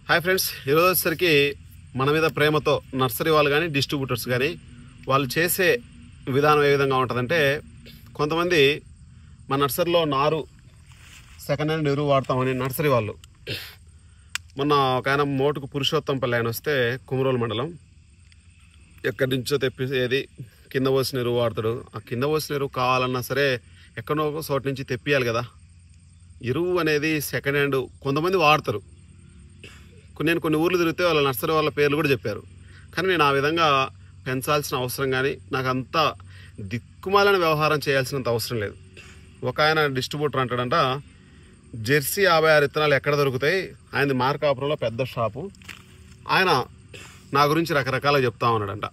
Hi friends, ఈరోజు వచ్చేసరికి మన మీద ప్రేమతో నర్సరీ వాళ్ళు కానీ డిస్ట్రిబ్యూటర్స్ కానీ వాళ్ళు చేసే విధానం ఏ విధంగా ఉంటుందంటే, కొంతమంది మన నర్సరీలో నారు సెకండ్ హ్యాండ్ ఎరువు వాడతామని నర్సరీ వాళ్ళు మొన్న ఒక ఆయన మోటుకు పురుషోత్తంపల్లి ఆయన వస్తే కుమరోలు మండలం ఎక్కడి నుంచో తెప్పేది కింద పోసిన ఎరువు వాడతాడు. ఆ కింద పోసిన ఎరువు కావాలన్నా సరే ఎక్కడో ఒక చోట నుంచి తెప్పియాలి కదా. ఎరువు అనేది సెకండ్ హ్యాండ్ కొంతమంది వాడతారు. నేను కొన్ని ఊర్లు తిరిగితే వాళ్ళ నర్సరీ వాళ్ళ పేర్లు కూడా చెప్పారు. కానీ నేను ఆ విధంగా పెంచాల్సిన అవసరం కానీ నాకు అంత దిక్కుమాలని వ్యవహారం చేయాల్సినంత అవసరం లేదు. ఒక ఆయన డిస్ట్రిబ్యూటర్ అంటాడంట, జెర్సీ 56 విత్తనాలు ఎక్కడ దొరుకుతాయి, ఆయనది మార్కాపురంలో పెద్ద షాపు, ఆయన నా గురించి రకరకాలుగా చెప్తా ఉన్నాడంట.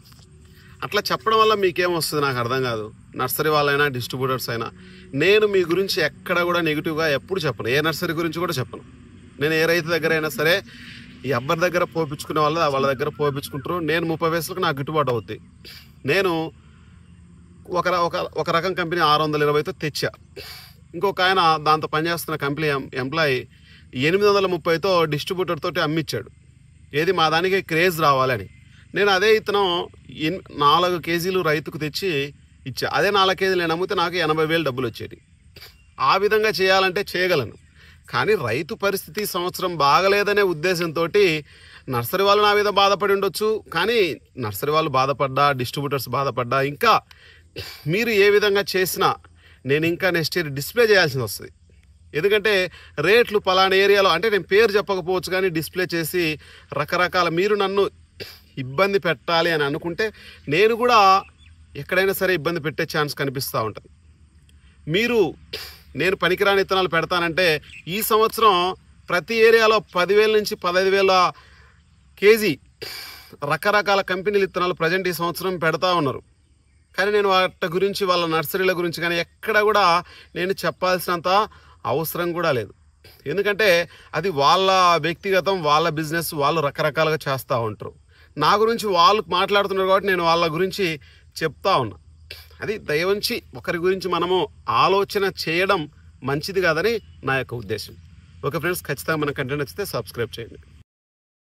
అట్లా చెప్పడం వల్ల మీకేమొస్తుంది నాకు అర్థం కాదు. నర్సరీ వాళ్ళైనా డిస్ట్రిబ్యూటర్స్ అయినా నేను మీ గురించి ఎక్కడ కూడా నెగిటివ్గా ఎప్పుడు చెప్పను. ఏ నర్సరీ గురించి కూడా చెప్పను. నేను ఏ రైతు దగ్గర అయినా సరే ఈ అబ్బరి దగ్గర పోపించుకునే వాళ్ళ దగ్గర పోపించుకుంటారు. నేను 30 పైసలకు నాకు గిట్టుబాటు అవుద్ది. నేను ఒక రకం కంపెనీ 620తో తెచ్చా. ఇంకొక ఆయన దాంతో పనిచేస్తున్న కంపెనీ ఎంప్లాయీ 830తో డిస్ట్రిబ్యూటర్ తోటి అమ్మిచ్చాడు. ఏది మా దానికి క్రేజ్ రావాలని. నేను అదే ఇతనం 4 కేజీలు రైతుకు తెచ్చి ఇచ్చా. అదే 4 కేజీలు నేను అమ్మితే నాకు 80,000 డబ్బులు వచ్చేది. ఆ విధంగా చేయాలంటే చేయగలను. కానీ రైతు పరిస్థితి సంవత్సరం బాగలేదనే ఉద్దేశంతో నర్సరీ వాళ్ళు నా మీద బాధపడి ఉండొచ్చు. కానీ నర్సరీ వాళ్ళు బాధపడ్డా, డిస్ట్రిబ్యూటర్స్ బాధపడ్డా, ఇంకా మీరు ఏ విధంగా చేసినా నేను ఇంకా నెక్స్ట్ ఇయర్ డిస్ప్లే చేయాల్సి వస్తుంది. ఎందుకంటే రేట్లు పలానా ఏరియాలో అంటే నేను పేరు చెప్పకపోవచ్చు కానీ డిస్ప్లే చేసి రకరకాల మీరు నన్ను ఇబ్బంది పెట్టాలి అని అనుకుంటే నేను కూడా ఎక్కడైనా సరే ఇబ్బంది పెట్టే ఛాన్స్ కనిపిస్తూ ఉంటుంది. మీరు నేను పనికిరాని విత్తనాలు పెడతానంటే ఈ సంవత్సరం ప్రతి ఏరియాలో 10,000 నుంచి 15,000 కేజీ రకరకాల కంపెనీల విత్తనాలు ప్రజెంట్ ఈ సంవత్సరం పెడతా ఉన్నారు. కానీ నేను వాటి గురించి వాళ్ళ నర్సరీల గురించి కానీ ఎక్కడ కూడా నేను చెప్పాల్సినంత అవసరం కూడా లేదు. ఎందుకంటే అది వాళ్ళ వ్యక్తిగతం, వాళ్ళ బిజినెస్, వాళ్ళు రకరకాలుగా చేస్తూ ఉంటారు. నా గురించి వాళ్ళు మాట్లాడుతున్నారు కాబట్టి నేను వాళ్ళ గురించి చెప్తా ఉన్నా. అది దయవంచి ఒకరి గురించి మనము ఆలోచన చేయడం మంచిది కాదని నా యొక్క ఉద్దేశం. ఓకే ఫ్రెండ్స్, ఖచ్చితంగా మన కంటెంట్ నచ్చితే సబ్స్క్రైబ్ చేయండి.